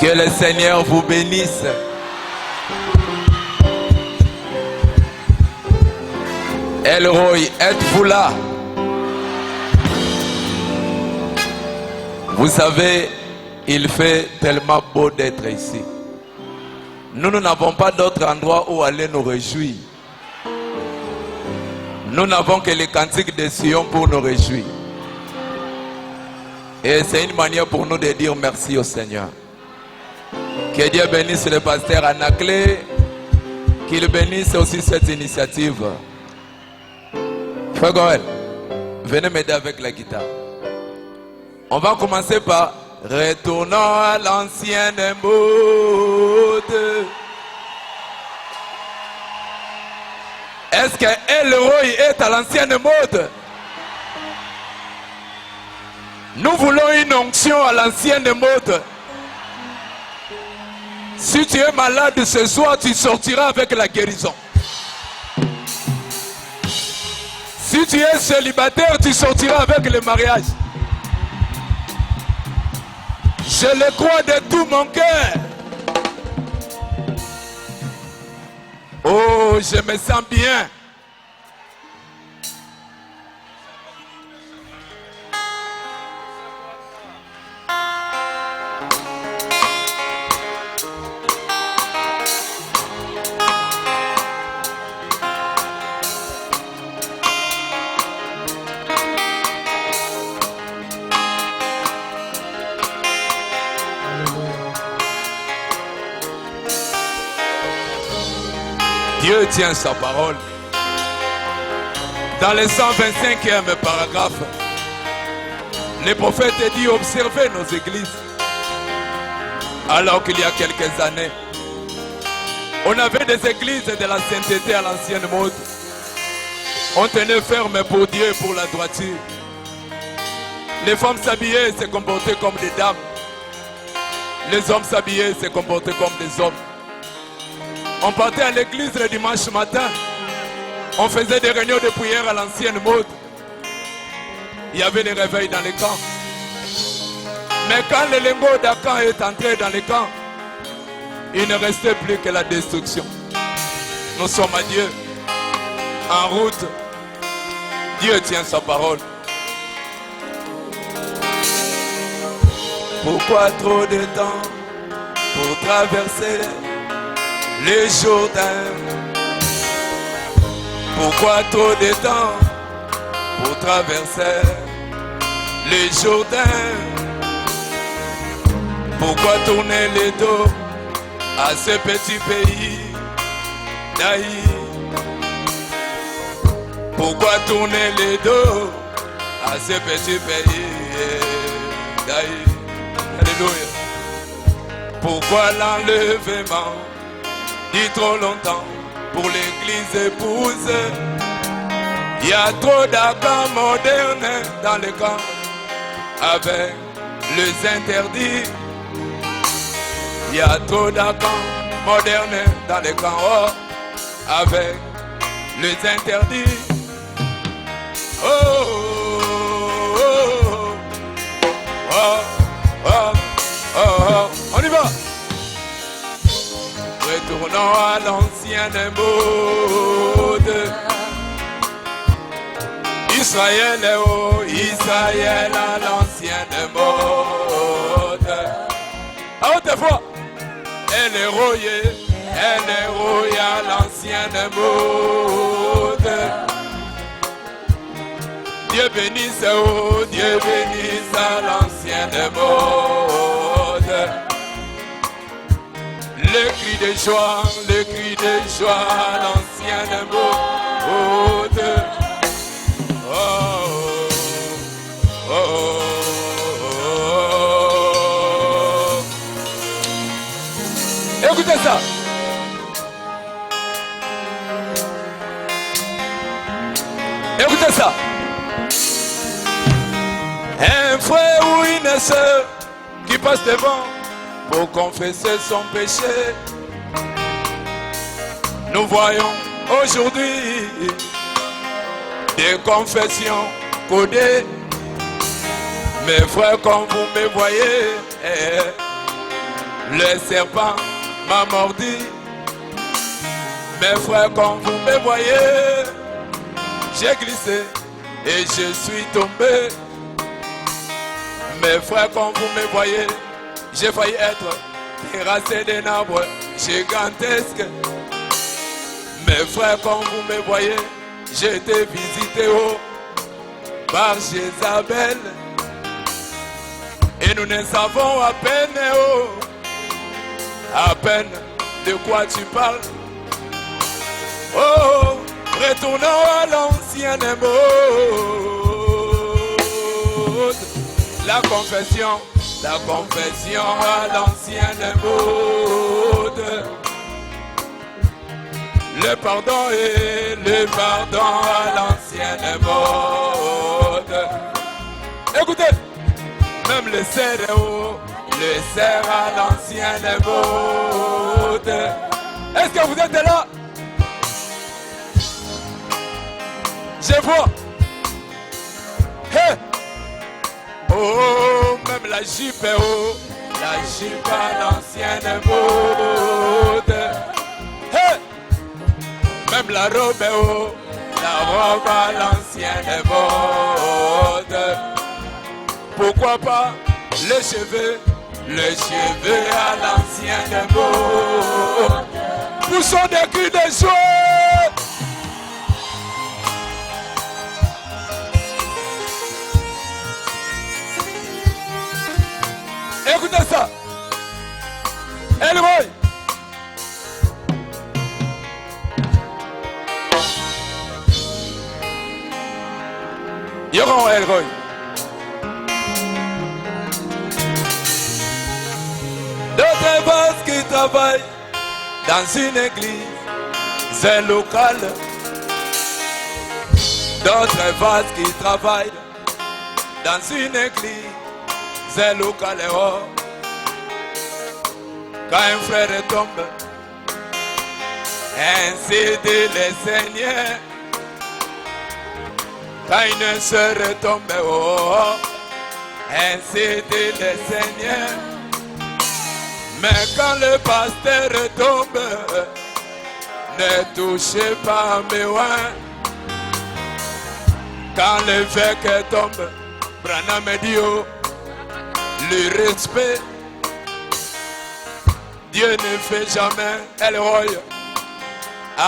Que le Seigneur vous bénisse. Elroy, êtes-vous là? Vous savez, il fait tellement beau d'être ici. Nous n'avons pas d'autre endroit où aller nous réjouir. Nous n'avons que les cantiques de Sion pour nous réjouir. Et c'est une manière pour nous de dire merci au Seigneur. Que Dieu bénisse le pasteur Anaclé, qu'il bénisse aussi cette initiative. Frère Goël, venez m'aider avec la guitare. On va commencer par retournons à l'ancienne mode. Est-ce que Elroy est à l'ancienne mode? Nous voulons une onction à l'ancienne mode. Si tu es malade ce soir, tu sortiras avec la guérison. Si tu es célibataire, tu sortiras avec le mariage. Je le crois de tout mon cœur. Oh, je me sens bien. Dieu tient sa parole. Dans le 125e paragraphe, le prophète dit observez nos églises. Alors qu'il y a quelques années, on avait des églises de la sainteté à l'ancienne mode. On tenait ferme pour Dieu et pour la droiture. Les femmes s'habillaient et se comportaient comme des dames. Les hommes s'habillaient et se comportaient comme des hommes. On partait à l'église le dimanche matin. On faisait des réunions de prière à l'ancienne mode. Il y avait des réveils dans les camps. Mais quand le lingot d'Akan est entré dans les camps, il ne restait plus que la destruction. Nous sommes à Dieu, en route. Dieu tient sa parole. Pourquoi trop de temps pour traverser les Jourdains? Pourquoi trop de temps pour traverser les Jourdains? Pourquoi tourner les dos à ce petit pays d'Aïe? Pourquoi tourner les dos à ce petit pays d'Aïe? Alléluia. Pourquoi l'enlèvement dit trop longtemps pour l'église épouse? Il y a trop d'accords modernes dans les camps avec les interdits. Il y a trop d'accords modernes dans les camps avec les interdits. Oh, oh, oh, oh, oh, oh, oh. On y va. Retournons à l'ancienne mode. Israël est haut, Israël à l'ancienne mode. À haute voix. Elle est rouillée à l'ancienne mode. Dieu bénisse, oh, Dieu bénisse à l'ancienne mode. Le cri de joie à l'ancienne mode. Oh, oh, oh, oh. Écoutez ça. Écoutez ça. Un frère ou une sœur qui passe devant pour confesser son péché. Nous voyons aujourd'hui des confessions codées. Mes frères, comme vous me voyez, Le serpent m'a mordu. Mes frères, quand vous me voyez, j'ai glissé et je suis tombé. Mes frères, quand vous me voyez, j'ai failli être terrassé d'un arbre gigantesque. Mes frères, quand vous me voyez, j'ai été visité par Jézabel. Et nous ne savons à peine de quoi tu parles. Oh, retournons à l'ancienne mode. La confession à l'ancienne mode. Le pardon à l'ancienne mode. Écoutez, même le cerf à l'ancienne mode. Est-ce que vous êtes là? Je vois. Hey. Oh, même la jupe, la jupe à l'ancienne mode. Hey. Même la robe, la robe à l'ancienne mode. Pourquoi pas les cheveux à l'ancienne mode. Poussons des cris de joie. Écoutez ça. Elroy. Yoron Elroy. D'autres boss qui travaillent dans une église locale. D'autres boss qui travaillent dans une église locale. Oh. Quand un frère tombe, ainsi dit le Seigneur. Quand une sœur tombe, oh, ainsi dit le Seigneur. Mais quand le pasteur tombe, ne touchez pas mes oins. Quand l'évêque tombe, Branham dit oh, le respect. Dieu ne fait jamais, Elroy,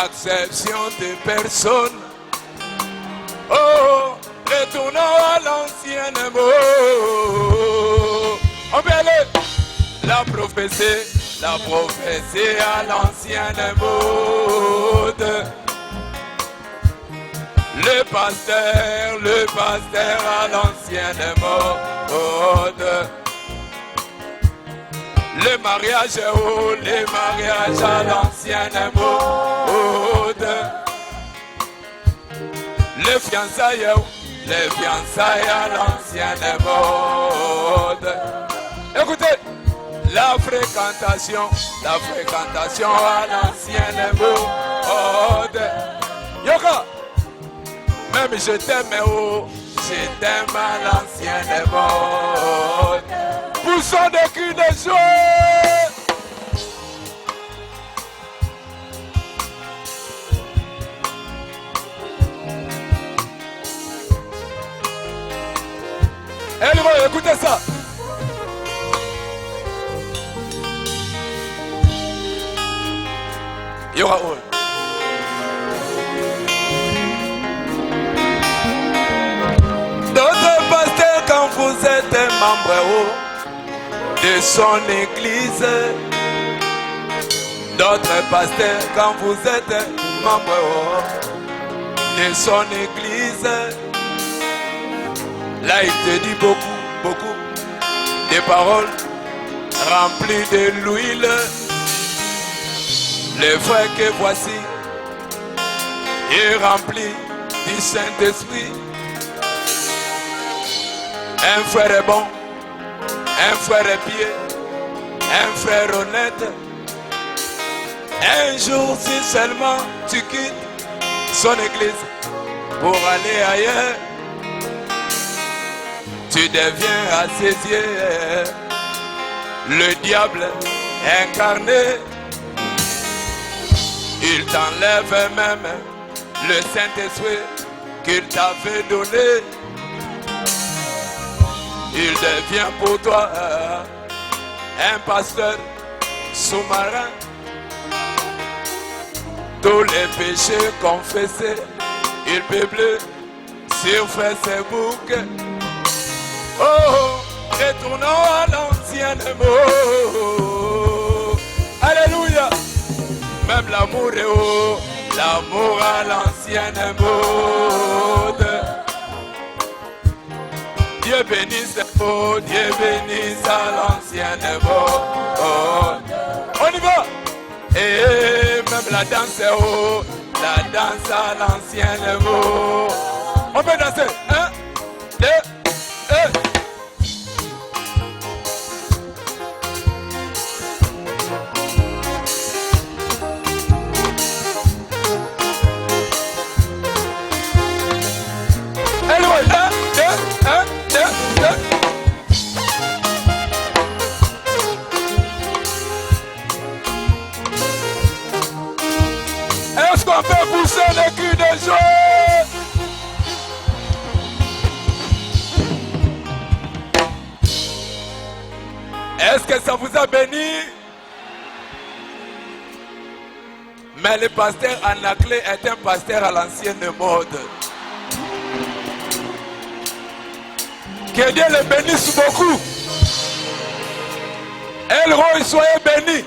exception de personne. Oh, retournons à l'ancienne mode. On peut aller. La prophétie à l'ancienne mode. Le pasteur à l'ancienne mode. Le mariage à l'ancienne mode. Les fiançailles à l'ancienne mode. Écoutez, la fréquentation à l'ancienne mode. Yoka, même je t'aime à l'ancienne mode. Poussons des cris de joie. Elroy, écoutez ça. Il y aura où? D'autres pasteurs, quand vous êtes membre de son église. D'autres pasteurs, quand vous êtes membre de son église. Là, il te dit beaucoup de paroles remplies de l'huile. Le frère que voici est rempli du Saint-Esprit. Un frère est bon, un frère est pieux, un frère honnête. Un jour, si seulement tu quittes son église pour aller ailleurs, tu deviens à ses yeux le diable incarné. Il t'enlève même le Saint-Esprit qu'il t'avait donné. Il devient pour toi un pasteur sous-marin. Tous les péchés confessés, il publie sur Facebook. Oh, retournons à l'ancienne mode. Alléluia. Même l'amour est haut, l'amour à l'ancienne mode. Dieu bénisse oh, Dieu bénisse à l'ancienne mode. On y va. Et même la danse est haut, la danse à l'ancienne mode. On peut danser. 1, 2, 1. Est-ce qu'on peut pousser les cris de joie? Est-ce que ça vous a béni? Mais le pasteur Anaclé est un pasteur à l'ancienne mode. Que Dieu le bénisse beaucoup. Elroy, soyez bénis.